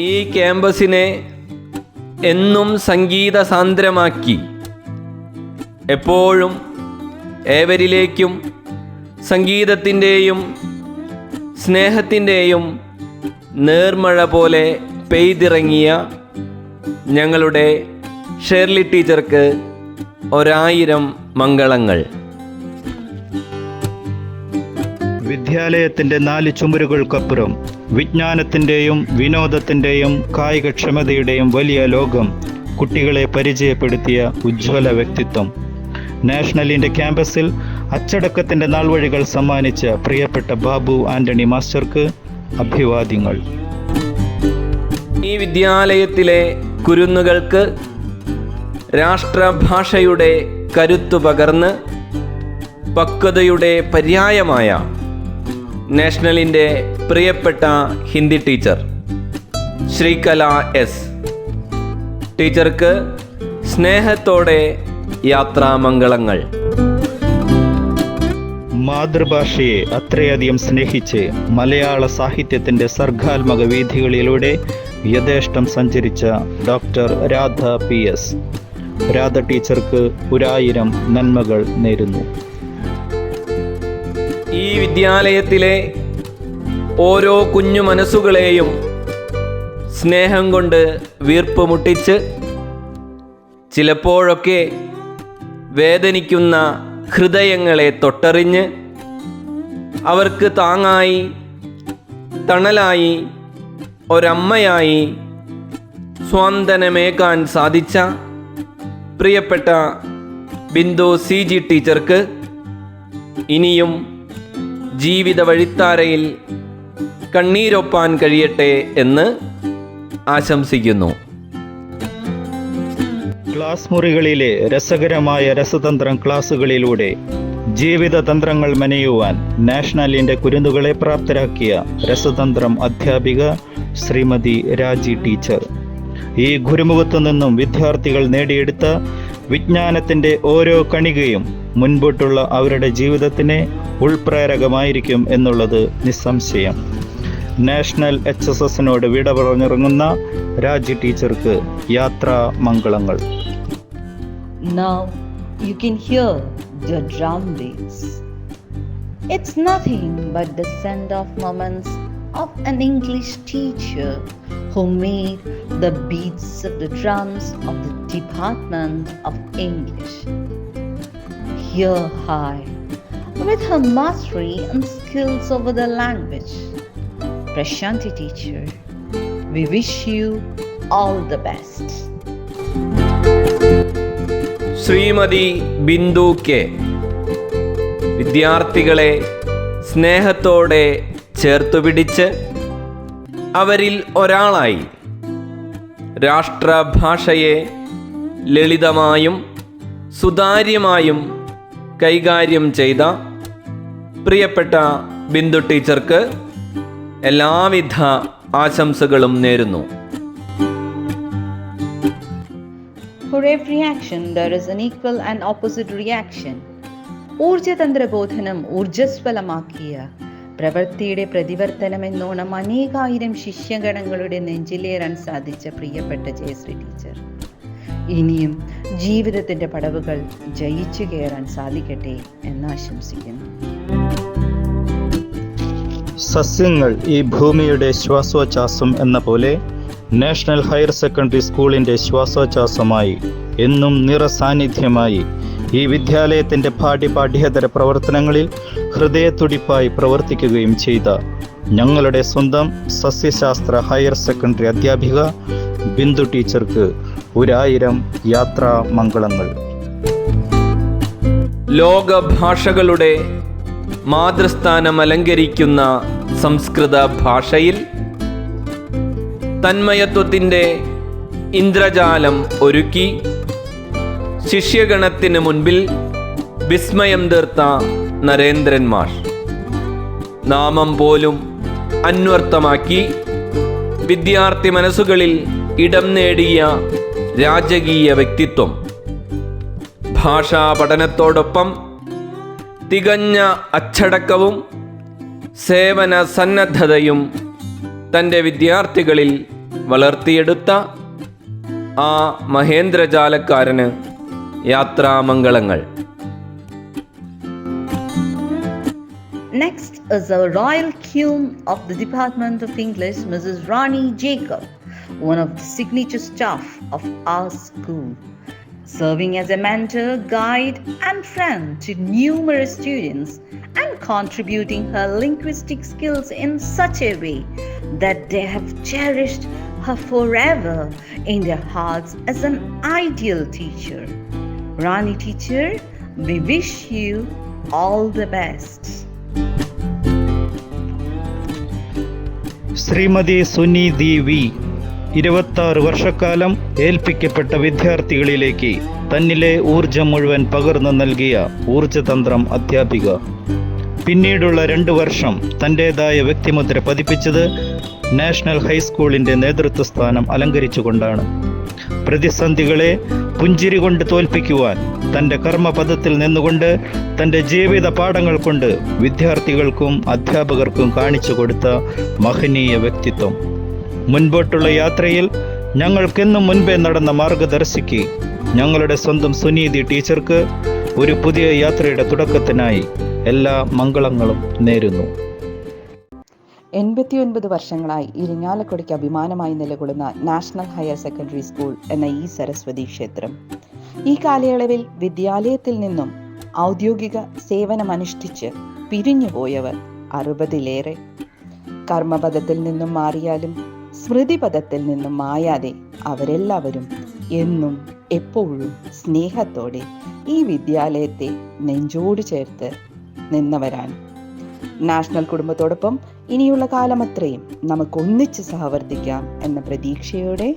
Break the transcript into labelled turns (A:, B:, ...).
A: ഈ ക്യാമ്പസിനെ എന്നും സംഗീത സാന്ദ്രമാക്കി എപ്പോഴും ഏവരിലേക്കും സംഗീതത്തിൻ്റെയും സ്നേഹത്തിൻ്റെയും നേർമഴ പോലെ പെയ്തിറങ്ങിയ ഞങ്ങളുടെ ഷേർലി ടീച്ചർക്ക് 1000 മംഗളങ്ങൾ.
B: വിദ്യാലയത്തിൻ്റെ 4 ചുമരുകൾക്കപ്പുറം വിജ്ഞാനത്തിൻ്റെയും വിനോദത്തിൻ്റെയും കായികക്ഷമതയുടെയും വലിയ ലോകം കുട്ടികളെ പരിചയപ്പെടുത്തിയ ഉജ്ജ്വല വ്യക്തിത്വം. നാഷണലിൻ്റെ ക്യാമ്പസിൽ അച്ചടക്കത്തിൻ്റെ നാൾവഴികൾ സമ്മാനിച്ച പ്രിയപ്പെട്ട ബാബു ആൻ്റണി മാസ്റ്റർക്ക് അഭിവാദ്യങ്ങൾ.
A: ഈ വിദ്യാലയത്തിലെ കുരുന്നുകൾക്ക് രാഷ്ട്രഭാഷയുടെ കരുത്തു പകർന്ന് പക്വതയുടെ പര്യായമായ നാഷണലിൻ്റെ പ്രിയപ്പെട്ട ഹിന്ദി ടീച്ചർ ശ്രീകല എസ് ടീച്ചർക്ക് സ്നേഹത്തോടെ യാത്രാമംഗളങ്ങൾ.
B: മാതൃഭാഷയെ അത്രയധികം സ്നേഹിച്ച് മലയാള സാഹിത്യത്തിൻ്റെ സർഗാത്മക വീഥികളിലൂടെ യഥേഷ്ടം സഞ്ചരിച്ച ഡോക്ടർ രാധ PS. രാധ ടീച്ചർക്ക് 1000 നന്മകൾ നേരുന്നു.
A: ഈ വിദ്യാലയത്തിലെ ഓരോ കുഞ്ഞു മനസ്സുകളെയും സ്നേഹം കൊണ്ട് വീർപ്പ് മുട്ടിച്ച് ചിലപ്പോഴൊക്കെ വേദനിക്കുന്ന ഹൃദയങ്ങളെ തൊട്ടറിഞ്ഞ് അവർക്ക് താങ്ങായി തണലായി ഒരമ്മയായി സ്വാന്തനമേകാൻ സാധിച്ച പ്രിയപ്പെട്ട ബിന്ദു CG ടീച്ചർക്ക് ഇനിയും ജീവിത വഴിത്താരയിൽ കണ്ണീരൊപ്പാൻ കഴിയട്ടെ എന്ന് ആശംസിക്കുന്നു.
B: ക്ലാസ് മുറികളിലെ രസകരമായ രസതന്ത്രം ക്ലാസുകളിലൂടെ ജീവിതതന്ത്രങ്ങൾ മെനയുവാൻ നാഷണലിൻ്റെ കുരുന്നുകളെ പ്രാപ്തരാക്കിയ രസതന്ത്രം അധ്യാപിക ശ്രീമതി രാജി ടീച്ചർ. ഈ ഗുരുമുഖത്തു നിന്നും വിദ്യാർത്ഥികൾ നേടിയെടുത്ത വിജ്ഞാനത്തിൻ്റെ ഓരോ കണികയും മുൻപോട്ടുള്ള അവരുടെ ജീവിതത്തിന് ഉൾപ്രേരകമായിരിക്കും എന്നുള്ളത് നിസ്സംശയം. നാഷണൽ HSSനോട് വിട പറഞ്ഞിറങ്ങുന്ന രാജി ടീച്ചർക്ക് യാത്രാ മംഗളങ്ങൾ.
C: Now you can hear the drum beats. It's nothing but the send-off moments of an English teacher who made the beats of the drums of the Department of English. Here high, with her mastery and skills over the language. Prashanti teacher, we wish you all the best.
A: Shrimati Bindu K. വിദ്യാർത്ഥികളെ സ്നേഹത്തോടെ ചേർത്തുപിടിച്ച് അവരിൽ ഒരാളായി രാഷ്ട്രഭാഷയെ ലളിതമായും സുതാര്യമായും കൈകാര്യം ചെയ്ത പ്രിയപ്പെട്ട ബിന്ദു ടീച്ചർക്ക് എല്ലാവിധ ആശംസകളും നേരുന്നു.
C: For every action, there is an equal and opposite reaction. ഊർജതന്ത്രബോധനം ഊർജ്ജസ്വലമാക്കിയ പ്രവൃത്തിയുടെ പ്രതിവർത്തനമെന്നോണം അനേകായിരം ശിഷ്യഗണങ്ങളുടെ നെഞ്ചിലേറാൻ സാധിച്ച പ്രിയപ്പെട്ട ജയശ്രീ ടീച്ചർ ഇനിയും ജീവിതത്തിൻ്റെ പടവുകൾ ജയിച്ചു കയറാൻ സാധിക്കട്ടെ എന്ന് ആശംസിക്കുന്നു.
B: സസ്യങ്ങൾ ഈ ഭൂമിയുടെ ശ്വാസോച്ഛ്വാസം എന്ന പോലെ നാഷണൽ ഹയർ സെക്കൻഡറി സ്കൂളിൻ്റെ ശ്വാസോച്ഛ്വാസമായി എന്നും നിറസാന്നിധ്യമായി ഈ വിദ്യാലയത്തിൻ്റെ പാഠ്യേതര പ്രവർത്തനങ്ങളിൽ ഹൃദയത്തുടിപ്പായി പ്രവർത്തിക്കുകയും ചെയ്ത ഞങ്ങളുടെ സ്വന്തം സസ്യശാസ്ത്ര ഹയർ സെക്കൻഡറി അധ്യാപിക ബിന്ദു ടീച്ചർക്ക് 1000 യാത്രാ മംഗളങ്ങൾ.
A: ലോകഭാഷകളുടെ മാതൃസ്ഥാനം അലങ്കരിക്കുന്ന സംസ്കൃത ഭാഷയിൽ തന്മയത്വത്തിൻ്റെ ഇന്ദ്രജാലം ഒരുക്കി ശിഷ്യഗണത്തിന് മുൻപിൽ വിസ്മയം തീർത്ത നരേന്ദ്രൻ മാഷ് നാമം പോലും അന്വർത്ഥമാക്കി വിദ്യാർത്ഥി മനസ്സുകളിൽ ഇടം നേടിയ രാജകീയ വ്യക്തിത്വം. ഭാഷാ പഠനത്തോടൊപ്പം തികഞ്ഞ അച്ചടക്കവും സേവന സന്നദ്ധതയും തൻ്റെ വിദ്യാർത്ഥികളിൽ വളർത്തിയെടുത്ത ആ മഹേന്ദ്രജാലക്കാരന് യാത്രാമംഗളങ്ങൾ.
C: Next is the Royal Queen of the Department of English, Mrs. Rani Jacob, one of the signature staff of our school, serving as a mentor, guide, and friend to numerous students and contributing her linguistic skills in such a way that they have cherished her forever in their hearts as an ideal teacher. Rani teacher, we wish you all the best.
B: Shrimati Sunidhi V 26 വർഷക്കാലം ഏൽപ്പിക്കപ്പെട്ട വിദ്യാർത്ഥികളിലേക്ക് തന്നിലെ ഊർജം മുഴുവൻ പകർന്നു നൽകിയ ഊർജതന്ത്രം അധ്യാപിക. പിന്നീടുള്ള 2 വർഷം തൻ്റേതായ വ്യക്തിമുദ്ര പതിപ്പിച്ചത് നാഷണൽ ഹൈസ്കൂളിൻ്റെ നേതൃത്വ അലങ്കരിച്ചുകൊണ്ടാണ്. പ്രതിസന്ധികളെ പുഞ്ചിരി കൊണ്ട് തോൽപ്പിക്കുവാൻ തൻ്റെ കർമ്മപദത്തിൽ നിന്നുകൊണ്ട് തൻ്റെ ജീവിത പാഠങ്ങൾ കൊണ്ട് വിദ്യാർത്ഥികൾക്കും അധ്യാപകർക്കും കാണിച്ചു കൊടുത്ത മഹനീയ വ്യക്തിത്വം. മുൻപോട്ടുള്ള യാത്രയിൽ ഞങ്ങൾക്കെന്നും മുൻപേ നടന്ന മാർഗദർശിക്ക് ഞങ്ങളുടെ സ്വന്തം സുനീതി ടീച്ചർക്ക് ഒരു പുതിയ യാത്രയുടെ തുടക്കത്തിനായി എല്ലാ മംഗളങ്ങളും നേരുന്നു.
D: 89 വർഷങ്ങളായി ഇരിങ്ങാലക്കുടയ്ക്ക് അഭിമാനമായി നിലകൊള്ളുന്ന നാഷണൽ ഹയർ സെക്കൻഡറി സ്കൂൾ എന്ന ഈ സരസ്വതി ക്ഷേത്രം ഈ കാലയളവിൽ വിദ്യാലയത്തിൽ നിന്നും ഔദ്യോഗിക സേവനമനുഷ്ഠിച്ച് പിരിഞ്ഞുപോയവർ 60-ലേറെ. കർമ്മപദത്തിൽ നിന്നും മാറിയാലും സ്മൃതിപദത്തിൽ നിന്നും മായാതെ അവരെല്ലാവരും എന്നും എപ്പോഴും സ്നേഹത്തോടെ ഈ വിദ്യാലയത്തെ നെഞ്ചോട് ചേർത്ത് നിന്നവരാണ്. നാഷണൽ കുടുംബത്തോടൊപ്പം ഇനിയുള്ള കാലമത്രയും നമുക്ക് ഒന്നിച്ച് സഹവർത്തിക്കാം എന്ന പ്രതീക്ഷയോടെ